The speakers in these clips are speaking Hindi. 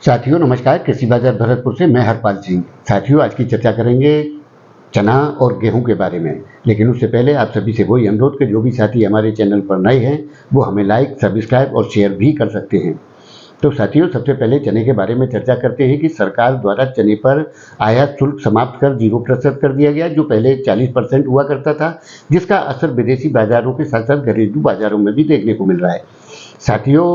साथियों नमस्कार। कृषि बाजार भरतपुर से मैं हरपाल सिंह। साथियों आज की चर्चा करेंगे चना और गेहूं के बारे में, लेकिन उससे पहले आप सभी से वही अनुरोध कि जो भी साथी हमारे चैनल पर नए हैं वो हमें लाइक, सब्सक्राइब और शेयर भी कर सकते हैं। तो साथियों सबसे पहले चने के बारे में चर्चा करते हैं कि सरकार द्वारा चने पर आयात शुल्क समाप्त कर 0% कर दिया गया, जो पहले 40% हुआ करता था, जिसका असर विदेशी बाजारों के साथ साथ घरेलू बाजारों में भी देखने को मिल रहा है। साथियों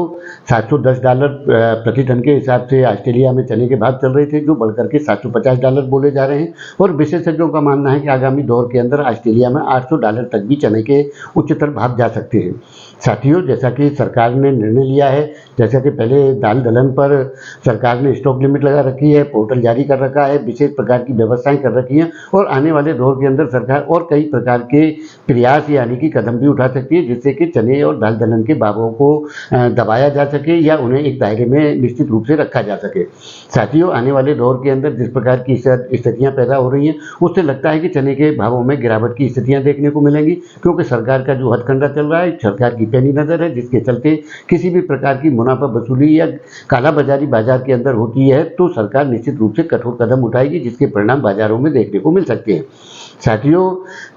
$710 प्रति टन के हिसाब से ऑस्ट्रेलिया में चने के भाव चल रहे थे, जो बढ़कर के $750 बोले जा रहे हैं और विशेषज्ञों का मानना है कि आगामी दौर के अंदर ऑस्ट्रेलिया में $800 तक भी चने के उच्चतर भाव जा सकते हैं। साथियों जैसा कि सरकार ने निर्णय लिया है, जैसा कि पहले दाल दलहन पर सरकार ने स्टॉक लिमिट लगा रखी है, पोर्टल जारी कर रखा है, विशेष प्रकार की व्यवस्थाएं कर रखी हैं और आने वाले दौर के अंदर सरकार और कई प्रकार के प्रयास यानी कि कदम भी उठा सकती है, जिससे कि चने और दाल दलहन के भावों को दबाया जा सके या उन्हें एक दायरे में निश्चित रूप से रखा जा सके। साथियों आने वाले दौर के अंदर जिस प्रकार की स्थितियां पैदा हो रही हैं, उससे लगता है कि चने के भावों में गिरावट की स्थितियां देखने को मिलेंगी, क्योंकि सरकार का जो हथकंडा चल रहा है, सरकार की पैनी नज़र है, जिसके चलते किसी भी प्रकार की मुनाफा वसूली या कालाबाजारी बाजार के अंदर होती है तो सरकार निश्चित रूप से कठोर कदम उठाएगी, जिसके परिणाम बाजारों में देखने को मिल सकते हैं। साथियों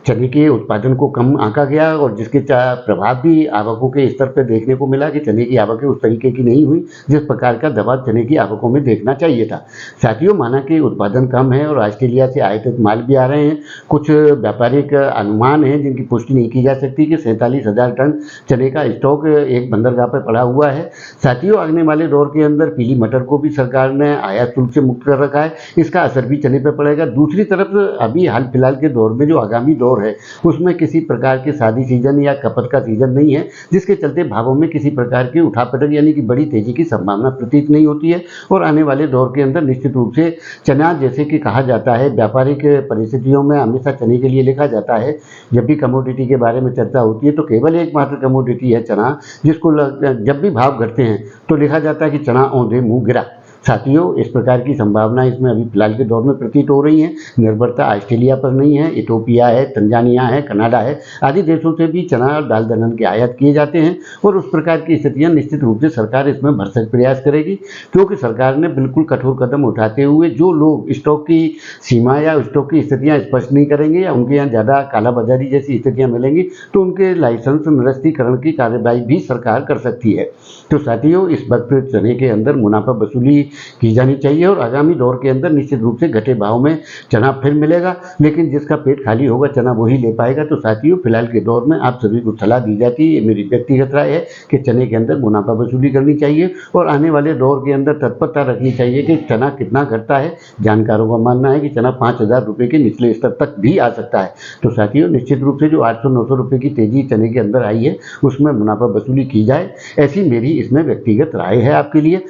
चने के उत्पादन को कम आंका गया और जिसके प्रभाव भी आवकों के स्तर पर देखने को मिला कि चने की आवकें उस तरीके की नहीं हुई जिस प्रकार का दबाव चने की आवकों में देखना चाहिए था। साथियों माना कि उत्पादन कम है और ऑस्ट्रेलिया से आयातित माल भी आ रहे हैं। कुछ व्यापारिक अनुमान हैं जिनकी पुष्टि नहीं की जा सकती कि 47,000 टन चने का स्टॉक एक बंदरगाह पर पड़ा हुआ है। साथियों आने वाले दौर के अंदर पीली मटर को भी सरकार ने आयात शुल्क से मुक्त कर रखा है, इसका असर भी चने पर पड़ेगा। दूसरी तरफ अभी हाल फिलहाल के दौर में जो आगामी दौर है उसमें किसी प्रकार के शादी सीजन या खपत का सीजन नहीं है, जिसके चलते भावों में किसी प्रकार की उठापटक यानी कि बड़ी तेजी की संभावना प्रतीत नहीं होती है और आने वाले दौर के अंदर निश्चित रूप से चना, जैसे कि कहा जाता है व्यापारिक परिस्थितियों में हमेशा चने के लिए लिखा जाता है, जब भी कमोडिटी के बारे में चर्चा होती है तो केवल एकमात्र कमोडिटी है चना, जिसको जब भी भाव घटते हैं तो लिखा जाता है कि चना औंधे मुंह गिरा। साथियों इस प्रकार की संभावना इसमें अभी फिलहाल के दौर में प्रतीत हो रही है। निर्भरता ऑस्ट्रेलिया पर नहीं है, इथोपिया है, तंजानिया है, कनाडा है आदि देशों से भी चना और दाल दलहन के आयात किए जाते हैं और उस प्रकार की स्थितियां निश्चित रूप से सरकार इसमें भरसक प्रयास करेगी, क्योंकि सरकार ने बिल्कुल कठोर कदम उठाते हुए जो लोग स्टॉक की सीमा या स्टॉक की स्थितियाँ स्पष्ट नहीं करेंगे या उनके यहाँ ज़्यादा कालाबाजारी जैसी स्थितियाँ मिलेंगी तो उनके लाइसेंस निरस्तीकरण की कार्यवाही भी सरकार कर सकती है। तो साथियों इस वक्त चने के अंदर मुनाफा वसूली की जानी चाहिए और आगामी दौर के अंदर निश्चित रूप से घटे भाव में चना फिर मिलेगा, लेकिन जिसका पेट खाली होगा चना वही ले पाएगा। तो साथियों फिलहाल के दौर में आप सभी को सलाह दी जाती है, मेरी व्यक्तिगत राय है कि चने के अंदर मुनाफा वसूली करनी चाहिए और आने वाले दौर के अंदर तत्परता रखनी चाहिए कि चना कितना घटता है। जानकारों का मानना है कि चना 5,000 रुपये के निचले स्तर तक भी आ सकता है। तो साथियों निश्चित रूप से जो 800-900 रुपये की तेजी चने के अंदर आई है उसमें मुनाफा वसूली की जाए, ऐसी मेरी इसमें व्यक्तिगत राय है आपके लिए।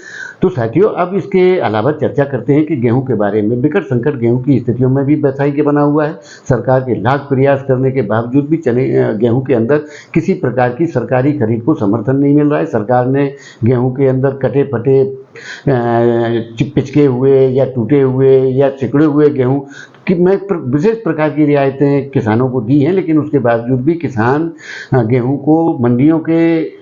तो साथियों अब इसके अलावा चर्चा करते हैं कि गेहूं के बारे में। विकट संकट गेहूं की स्थितियों में भी बसाई के बना हुआ है। सरकार के लाख प्रयास करने के बावजूद भी गेहूं के अंदर किसी प्रकार की सरकारी खरीद को समर्थन नहीं मिल रहा है। सरकार ने गेहूं के अंदर कटे फटे पिचके हुए या टूटे हुए या सिकुड़े हुए गेहूं कि मैं विशेष प्रकार की रियायतें किसानों को दी हैं, लेकिन उसके बावजूद भी किसान गेहूं को मंडियों के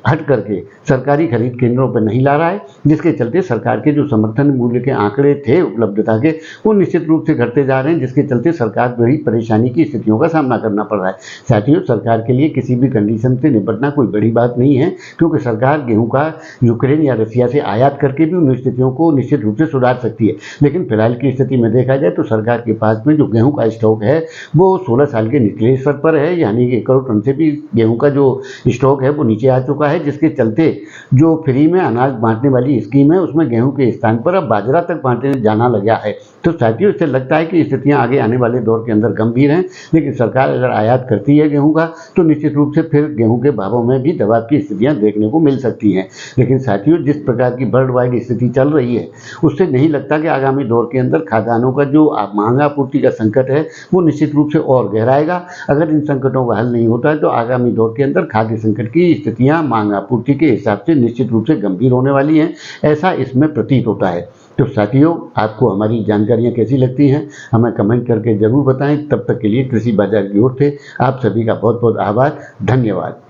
हट करके सरकारी खरीद केंद्रों पर नहीं ला रहा है, जिसके चलते सरकार के जो समर्थन मूल्य के आंकड़े थे उपलब्धता के वो निश्चित रूप से घटते जा रहे हैं, जिसके चलते सरकार बड़ी परेशानी की स्थितियों का सामना करना पड़ रहा है। साथियों सरकार के लिए किसी भी कंडीशन से निपटना कोई बड़ी बात नहीं है, क्योंकि सरकार गेहूँ का यूक्रेन या रसिया से आयात करके भी उन स्थितियों को निश्चित रूप से सुधार सकती है। लेकिन फिलहाल की स्थिति में देखा जाए तो सरकार के पास में जो गेहूं का स्टॉक है वो 16 साल के निचले स्तर पर है, यानी कि 1 करोड़ टन से भी गेहूं का जो स्टॉक है वो नीचे आ चुका है, जिसके चलते जो फ्री में अनाज बांटने वाली स्कीम है उसमें गेहूं के स्थान पर अब बाजरा तक बांटने जाना लगा है। तो साथियों इससे लगता है कि स्थितियां आगे आने वाले दौर के अंदर गंभीर हैं, लेकिन सरकार अगर आयात करती है गेहूं का तो निश्चित रूप से फिर गेहूं के भावों में भी दबाव की स्थितियां देखने को मिल सकती हैं। लेकिन साथियों जिस प्रकार की वर्ल्ड वाइड स्थिति चल रही है उससे नहीं लगता कि आगामी दौर के अंदर खाद्यान्नों का जो महंगा आपूर्ति का संकट है वो निश्चित रूप से और गहराएगा। अगर इन संकटों का हल नहीं होता है तो आगामी दौर के अंदर खाद्य संकट की स्थितियां मांग आपूर्ति के हिसाब से निश्चित रूप से गंभीर होने वाली हैं, ऐसा इसमें प्रतीत होता है। तो साथियों आपको हमारी जानकारियां कैसी लगती हैं हमें कमेंट करके जरूर बताएं। तब तक के लिए कृषि बाजार की ओर से आप सभी का बहुत बहुत आभार, धन्यवाद।